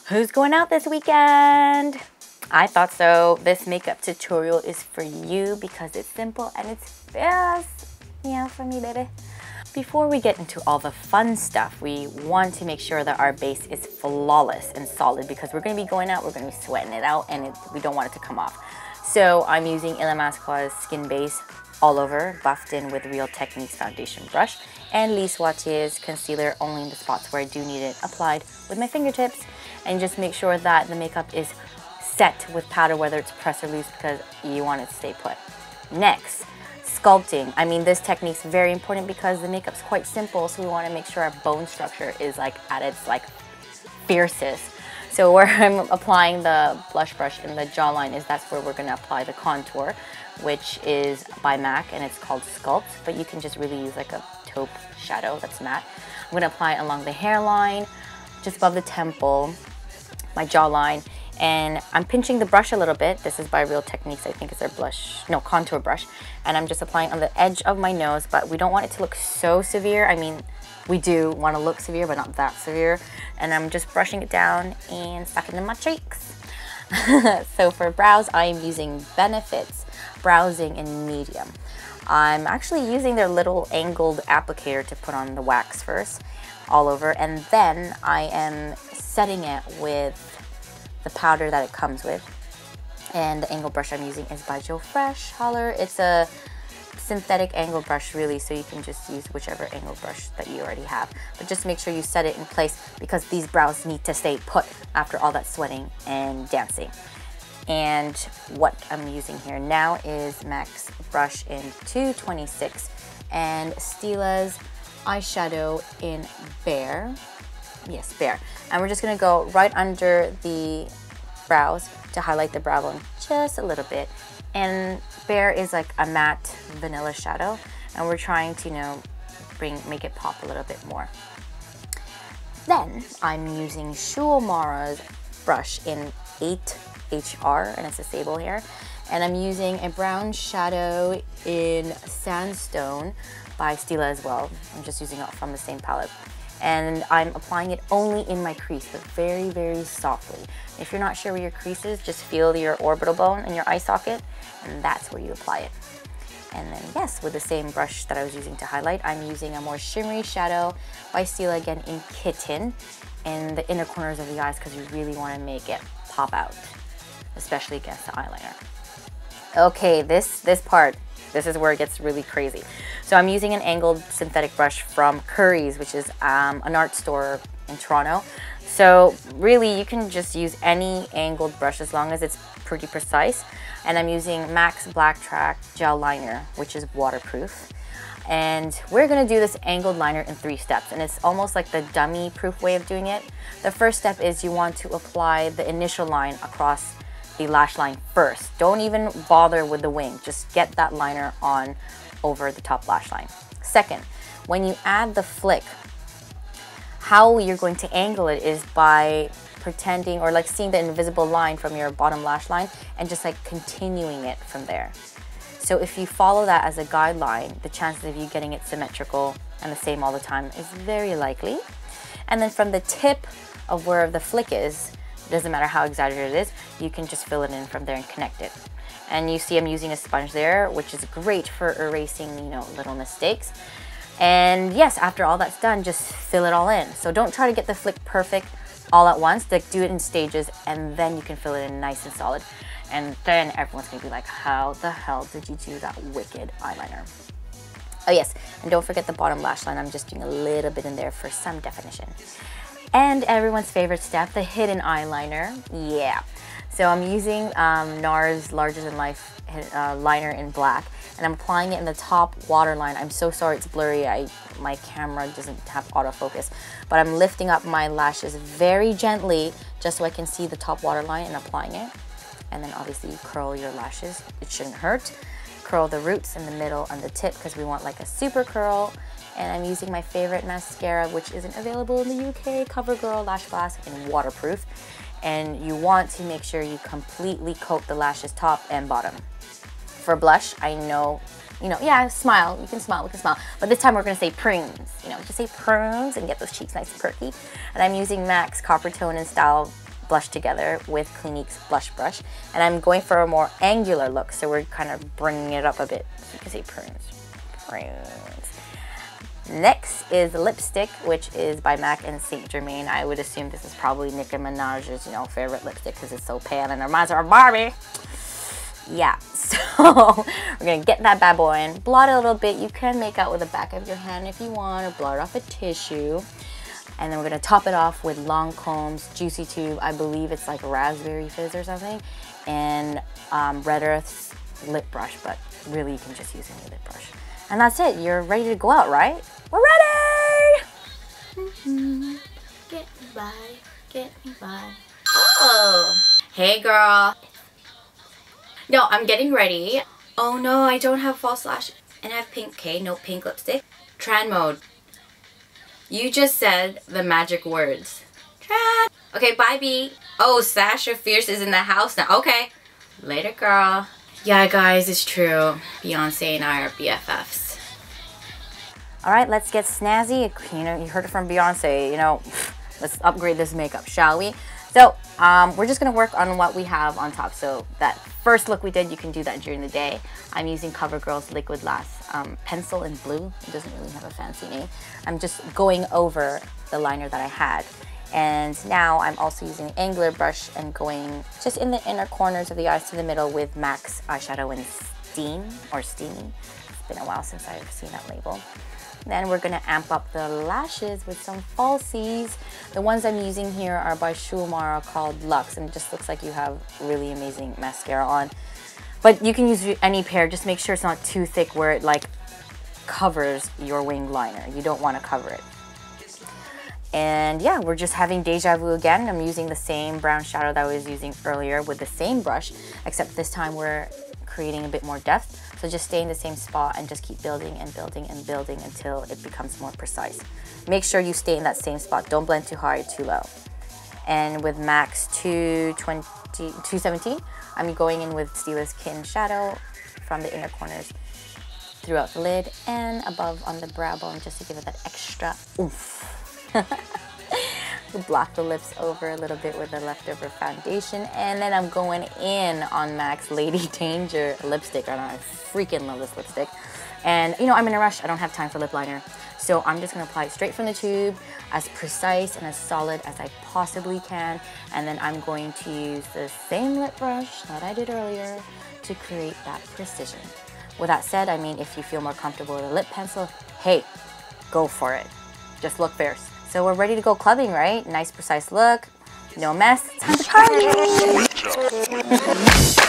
Who's going out this weekend? I thought so. This makeup tutorial is for you because it's simple and it's fast. Yeah, for me, baby. Before we get into all the fun stuff, we want to make sure that our base is flawless and solid because we're going to be going out, we're going to be sweating it out, and we don't want it to come off. So I'm using Illamasqua's Skin Base All Over, buffed in with Real Techniques foundation brush, and Lise Watier's concealer only in the spots where I do need it applied with my fingertips, and just make sure that the makeup is set with powder, whether it's pressed or loose, because you want it to stay put. Next, sculpting. I mean, this technique's very important because the makeup's quite simple, so we want to make sure our bone structure is at its fiercest. So where I'm applying the blush brush in the jawline that's where we're going to apply the contour, which is by MAC and it's called Sculpt, but you can just really use like a taupe shadow that's matte. I'm going to apply it along the hairline, just above the temple, my jawline, and I'm pinching the brush a little bit. This is by Real Techniques, I think it's their contour brush, and I'm just applying on the edge of my nose, but we don't want it to look so severe. I mean, we do want to look severe, but not that severe, and I'm just brushing it down and stuck it in my cheeks. So for brows, I'm using Benefit's Browzing in medium. I'm actually using their little angled applicator to put on the wax first, all over, and then I am setting it with the powder that it comes with. And the angle brush I'm using is by Joe Fresh Holler. It's a synthetic angle brush really, so you can just use whichever angle brush that you already have. But just make sure you set it in place because these brows need to stay put after all that sweating and dancing. And what I'm using here now is MAC's brush in 226 and Stila's eyeshadow in Bare. Yes, Bare. And we're just going to go right under the brows to highlight the brow bone just a little bit. And Bare is like a matte vanilla shadow, and we're trying to, make it pop a little bit more. Then I'm using Shu Uemura's brush in 8HR, and it's a sable hair. And I'm using a brown shadow in Sandstone by Stila as well. I'm just using it from the same palette. And I'm applying it only in my crease, but very, very softly. If you're not sure where your crease is, just feel your orbital bone in your eye socket, and that's where you apply it. And then, yes, with the same brush that I was using to highlight, I'm using a more shimmery shadow by Stila, again in Kitten, in the inner corners of the eyes, because you really want to make it pop out, especially against the eyeliner. Okay, this part, this is where it gets really crazy. So I'm using an angled synthetic brush from Curry's, which is an art store in Toronto. So really, you can just use any angled brush as long as it's pretty precise. And I'm using MAC's Blacktrack Gel Liner, which is waterproof. And we're gonna do this angled liner in 3 steps, and it's almost like the dummy proof way of doing it. The first step is you want to apply the initial line across the lash line first. Don't even bother with the wing, just get that liner on over the top lash line. Second, when you add the flick, how you're going to angle it is by pretending or seeing the invisible line from your bottom lash line and just continuing it from there. So if you follow that as a guideline, the chances of you getting it symmetrical and the same all the time is very likely. And then from the tip of where the flick is, it doesn't matter how exaggerated it is, you can just fill it in from there and connect it. And you see I'm using a sponge there, which is great for erasing, little mistakes. And yes, after all that's done, just fill it all in. So don't try to get the flick perfect all at once. Do it in stages, and then you can fill it in nice and solid. And then everyone's gonna be like, how the hell did you do that wicked eyeliner? Oh yes, and don't forget the bottom lash line. I'm just doing a little bit in there for some definition. And everyone's favorite step, the hidden eyeliner. Yeah. So I'm using NARS Larger Than Life liner in black, and I'm applying it in the top waterline. I'm so sorry it's blurry. My camera doesn't have autofocus, but I'm lifting up my lashes very gently just so I can see the top waterline and applying it. And then obviously you curl your lashes. It shouldn't hurt. Curl the roots in the middle and the tip because we want a super curl. And I'm using my favorite mascara, which isn't available in the UK, CoverGirl Lashblast in waterproof. And you want to make sure you completely coat the lashes top and bottom. For blush, I know, yeah, smile, we can smile. But this time we're gonna say prunes, just say prunes and get those cheeks nice and perky. And I'm using MAC's Coppertone and Style blush together with Clinique's blush brush. And I'm going for a more angular look, so we're kind of bringing it up a bit. So you can see prunes. Next is lipstick, which is by MAC and Saint Germain. I would assume this is probably Nicki Minaj's, you know, favorite lipstick because it's so pale and it reminds her of Barbie. Yeah, so we're gonna get that bad boy in, blot it a little bit. You can make out with the back of your hand if you want, or blot it off a tissue. And then we're gonna top it off with Lancome's Juicy Tube. I believe it's like raspberry fizz or something, and Red Earth's lip brush, but really you can just use any lip brush. And that's it. You're ready to go out, right? We're ready! Get me by, get me by. Oh, hey girl. No, I'm getting ready. Oh no, I don't have false lash. And I have pink, okay? No pink lipstick. Tran mode. You just said the magic words. Tran. Okay, bye B. Oh, Sasha Fierce is in the house now. Okay. Later, girl. Yeah, guys, it's true. Beyonce and I are BFFs. Alright, let's get snazzy. You know, you heard it from Beyonce, you know, let's upgrade this makeup, shall we? So, we're just going to work on what we have on top. So, that first look we did, you can do that during the day. I'm using CoverGirl's Liquilast pencil in blue. It doesn't really have a fancy name. I'm just going over the liner that I had. And now I'm also using an angular brush and going just in the inner corners of the eyes to the middle with MAC's eyeshadow in Steam or Steamy. It's been a while since I've seen that label. Then we're gonna amp up the lashes with some falsies. The ones I'm using here are by Shu Uemura called Luxe, and it just looks like you have really amazing mascara on. But you can use any pair, just make sure it's not too thick where it like covers your wing liner. You don't wanna cover it. And yeah, we're just having deja vu again. I'm using the same brown shadow that I was using earlier with the same brush, except this time we're creating a bit more depth. So just stay in the same spot and just keep building and building and building until it becomes more precise. Make sure you stay in that same spot. Don't blend too high or too low. And with MAC's 217, I'm going in with Stila's Kitten shadow from the inner corners throughout the lid and above on the brow bone just to give it that extra oomph. Block the lips over a little bit with the leftover foundation, and then I'm going in on MAC's Lady Danger lipstick. I freaking love this lipstick. And you know, I'm in a rush. I don't have time for lip liner. So I'm just gonna apply it straight from the tube, as precise and as solid as I possibly can. And then I'm going to use the same lip brush that I did earlier to create that precision. With that said, I mean, if you feel more comfortable with a lip pencil, hey, go for it. Just look fierce. So we're ready to go clubbing, right? Nice, precise look, no mess. Time to party!